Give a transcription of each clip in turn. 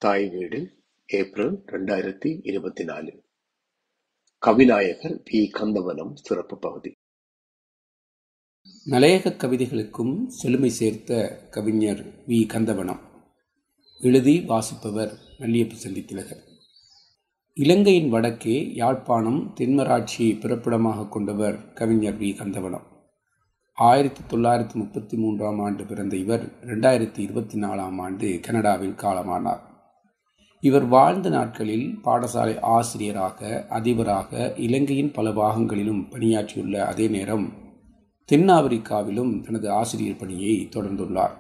தாய் வீடு April 2024. கவிநாயகர் we. Kandavanam சிறப்பு பகுதி. மலையக கவிதைகளுக்கும் செழுமை சேர்த்த கவிஞர் வி. கந்தவனம். எழுதி வாசிப்பவர் நல்லியப்ப சந்தித்திலகர். இலங்கையின் வடக்கே யாழ்ப்பாணம் தென்மராட்சியை பிறப்பிடமாக கொண்டவர் கவிஞர் வி. கந்தவனம். 1933 பிறந்த இவர் 2024 கனடாவில் காலமானார். இவர் வாழ்ந்த நாட்களில் பாடசாலை ஆசிரியராக, அதிபராக இலங்கையின் பல பாகங்களிலும் பணியாற்றியுள்ள அதே நேரம் தென்னாப்பிரிக்காவிலும் தனது ஆசிரியர் பணியை தொடர்ந்துள்ளார்.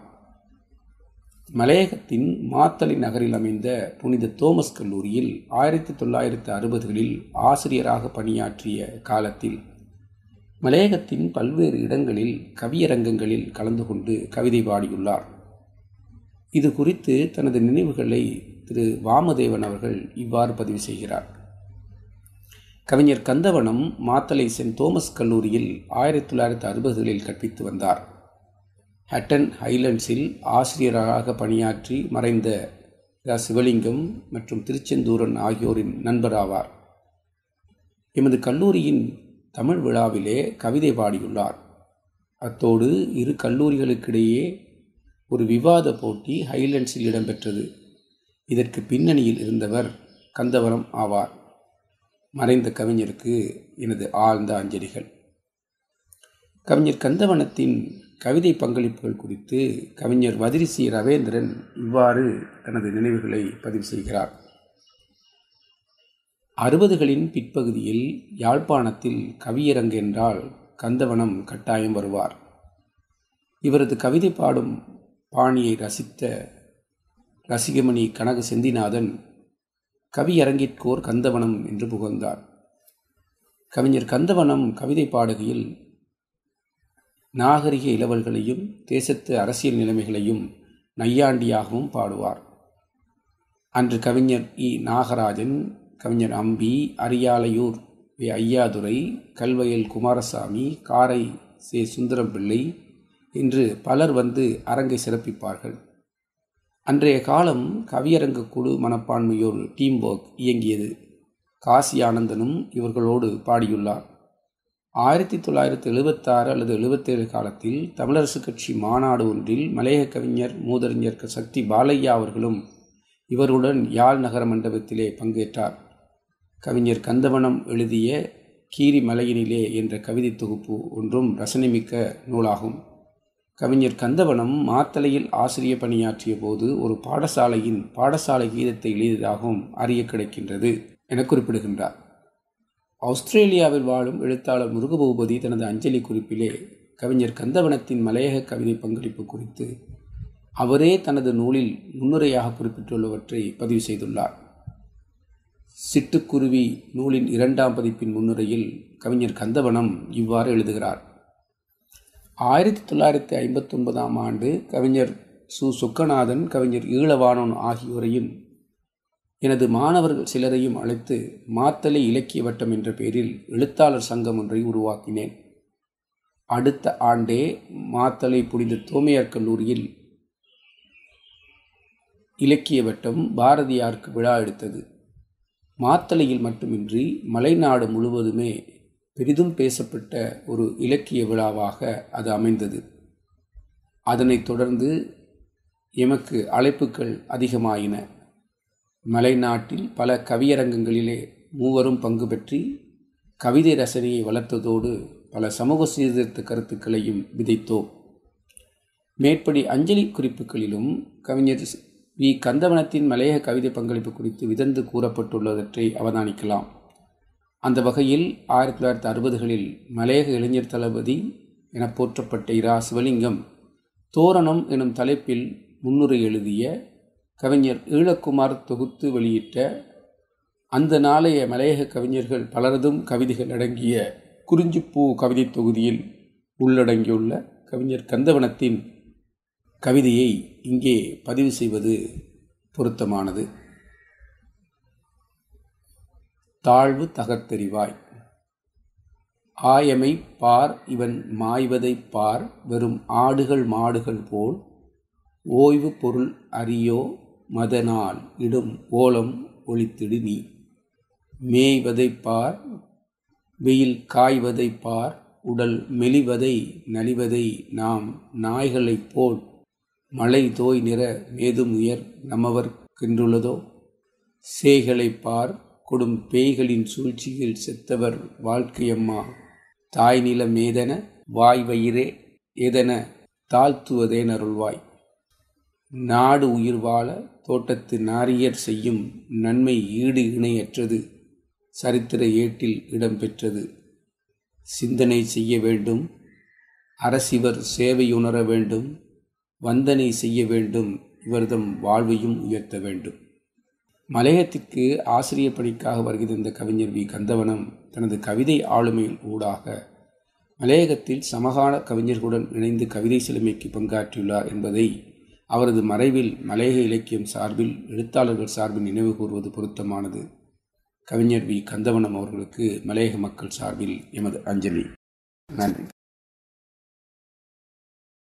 மலையகத்தின் மாத்தளை நகரில் அமைந்த புனித தோமஸ் கல்லூரியில் 1960களில் ஆசிரியராக பணியாற்றிய காலத்தில் மலையகத்தின் பல்வேறு இடங்களில் கவியரங்கங்களில் கலந்து கொண்டு கவிதை பாடியுள்ளார். இது குறித்து தனது நினைவுகளை திரு வாமதேவன் அவர்கள் இவ்வாறு பதிவு செய்கிறார். கவிஞர் கந்தவனம் மாத்தளை சென்ட் தோமஸ் கல்லூரியில் 1960களில் கற்பித்து வந்தார். ஹட்டன் ஹைலண்ட்ஸில் ஆசிரியராக பணியாற்றி மறைந்த சிவலிங்கம் மற்றும் திருச்செந்தூரன் ஆகியோரின் நண்பராவார். எமது கல்லூரியின் தமிழ் விழாவிலே கவிதை பாடியுள்ளார். அத்தோடு இரு கல்லூரிகளுக்கிடையே ஒரு விவாத போட்டி ஹைலண்ட்ஸில் இடம்பெற்றது. இதற்கு பின்னணியில் இருந்தவர் கந்தவனம் ஆவார். மறைந்த கவிஞருக்கு எனது ஆழ்ந்த அஞ்சலிகள். கவிஞர் கந்தவனத்தின் கவிதை பங்களிப்புகள் குறித்து கவிஞர் வதிரிசி ரவேந்திரன் இவ்வாறு தனது நினைவுகளை பதிவு செய்கிறார். 60களின் பிற்பகுதியில் யாழ்ப்பாணத்தில் கவியரங்கு என்றால் கந்தவனம் கட்டாயம் வருவார். இவரது கவிதை பாடும் பாணியை ரசித்த ரசிகமணி கனக செந்திநாதன் கவியரங்கிற்கோர் கந்தவனம் என்று புகழ்ந்தார். கவிஞர் கந்தவனம் கவிதை பாடுகையில் நாகரிக இளவல்களையும் தேசத்து அரசியல் நிலைமைகளையும் நையாண்டியாகவும் பாடுவார். அன்று கவிஞர் இ. நாகராஜன், கவிஞர் அம்பி, அரியாலையூர் வே. ஐயாதுரை, கல்வயல் குமாரசாமி, காரை சே. சுந்தரம்பிள்ளை என்று பலர் வந்து அரங்கை சிறப்பிப்பார்கள். அன்றைய காலம் கவியரங்க குழு மனப்பான்மையோர் டீம் ஒர்க் இயங்கியது. காசி ஆனந்தனும் இவர்களோடு பாடியுள்ளார். 1976 அல்லது 77 காலத்தில் தமிழரசு கட்சி மாநாடு ஒன்றில் மலையக கவிஞர் மூதறிஞர் சக்தி பாலையா அவர்களும் இவருடன் யாழ் நகர மண்டபத்திலே பங்கேற்றார். கவிஞர் கந்தவனம் எழுதிய கீரி மலையினிலே என்ற கவிதை தொகுப்பு ஒன்றும் ரசனைமிக்க நூலாகும். கவிஞர் கந்தவனம் மாத்தளையில் ஆசிரிய பணியாற்றிய போது ஒரு பாடசாலையின் பாடசாலை கீதத்தை எழுதியதாகவும் அறிய கிடைக்கின்றது என குறிப்பிடுகின்றார். ஆஸ்திரேலியாவில் வாழும் எழுத்தாளர் முருகபூபதி தனது அஞ்சலி குறிப்பிலே கவிஞர் கந்தவனத்தின் மலையக கவிதை பங்களிப்பு குறித்து அவரே தனது நூலில் முன்னுரையாக குறிப்பிட்டுள்ளவற்றை பதிவு செய்துள்ளார். சிட்டுக்குருவி நூலின் 2ஆம் பதிப்பின் முன்னுரையில் கவிஞர் கந்தவனம் இவ்வாறு எழுதுகிறார். 1959 கவிஞர் சு. சொக்கநாதன், கவிஞர் ஈழவாணன் ஆகியோரையும் எனது மாணவர்கள் சிலரையும் அழைத்து மாத்தளை இலக்கிய வட்டம் என்ற பெயரில் எழுத்தாளர் சங்கம் ஒன்றை உருவாக்கினேன். அடுத்த ஆண்டே மாத்தளை புனித தோமையார் கல்லூரியில் இலக்கிய வட்டம் பாரதியாருக்கு விழா எடுத்தது. மாத்தளையில் மட்டுமின்றி மலைநாடு முழுவதுமே பெரிதும் பேசப்பட்ட ஒரு இலக்கிய விழாவாக அது அமைந்தது. அதனைத் தொடர்ந்து எமக்கு அழைப்புகள் அதிகமாயின. மலைநாட்டில் பல கவியரங்கங்களிலே மூவரும் பங்கு பெற்றி கவிதை ரசனையை வளர்த்ததோடு பல சமூக சீர்திருத்த கருத்துக்களையும் விதைத்தோம். மேற்படி அஞ்சலி குறிப்புகளிலும் கவிஞர் வி. கந்தவனத்தின் மலையக கவிதை பங்களிப்பு குறித்து விதந்து கூறப்பட்டுள்ளவற்றை அவதானிக்கலாம். அந்த வகையில் 1960களில் மலையக இளைஞர் தளபதி என போற்றப்பட்ட இரா. சிவலிங்கம் தோரணம் எனும் தலைப்பில் முன்னுரை எழுதிய கவிஞர் ஈழக்குமார் தொகுத்து வெளியிட்ட அந்த நாளைய மலையக கவிஞர்கள் பலரதும் கவிதைகள் அடங்கிய குறிஞ்சிப்பூ கவிதை தொகுதியில் உள்ளடங்கியுள்ள கவிஞர் கந்தவனத்தின் கவிதையை இங்கே பதிவு செய்வது பொருத்தமானது. தாழ்வு தகர்த்தெறிவாய். ஆயமை பார் இவன் மாய்வதை பார் வெறும் ஆடுகள் மாடுகள் போல் ஓய்வு பொருள் அறியோ மதனால் இடும் ஓலம் ஒளித்திடு நீ. மேய்வதை பார், வெயில் காய்வதை பார், உடல் மெலிவதை நலிவதை நாம் நாய்களைப் போல் மழை தோய் நிற மேதும் உயர் நம்மவர்க்கென்றுள்ளதோ. சேய்களைப் பார், கொடும் பேய்களின் சூழ்ச்சியில் செத்தவர் வாழ்க்கையம்மா. தாய் நில மேதன வாய் வயிறே ஏதென தாழ்த்துவதே நருள்வாய். நாடு உயிர் வாழ தோட்டத்து நாரியர் செய்யும் நன்மை ஈடு இணையற்றது, சரித்திர ஏட்டில் இடம்பெற்றது. சிந்தனை செய்ய வேண்டும், அரசிவர் சேவையுணர வேண்டும், வந்தனை செய்ய வேண்டும், இவர்தம் வாழ்வையும் உயர்த்த வேண்டும். மலையகத்திற்கு ஆசிரியர் பணிக்காக வருகை தந்த கவிஞர் வி. கந்தவனம் தனது கவிதை ஆளுமையில் ஊடாக மலையகத்தில் சமகால கவிஞர்களுடன் இணைந்து கவிதை சிலைமைக்கு பங்காற்றியுள்ளார் என்பதை அவரது மறைவில் மலையக இலக்கியம் சார்பில் எழுத்தாளர்கள் சார்பில் நினைவு கூறுவது பொருத்தமானது. கவிஞர் வி. கந்தவனம் அவர்களுக்கு மலையக மக்கள் சார்பில் எமது அஞ்சலி. நன்றி.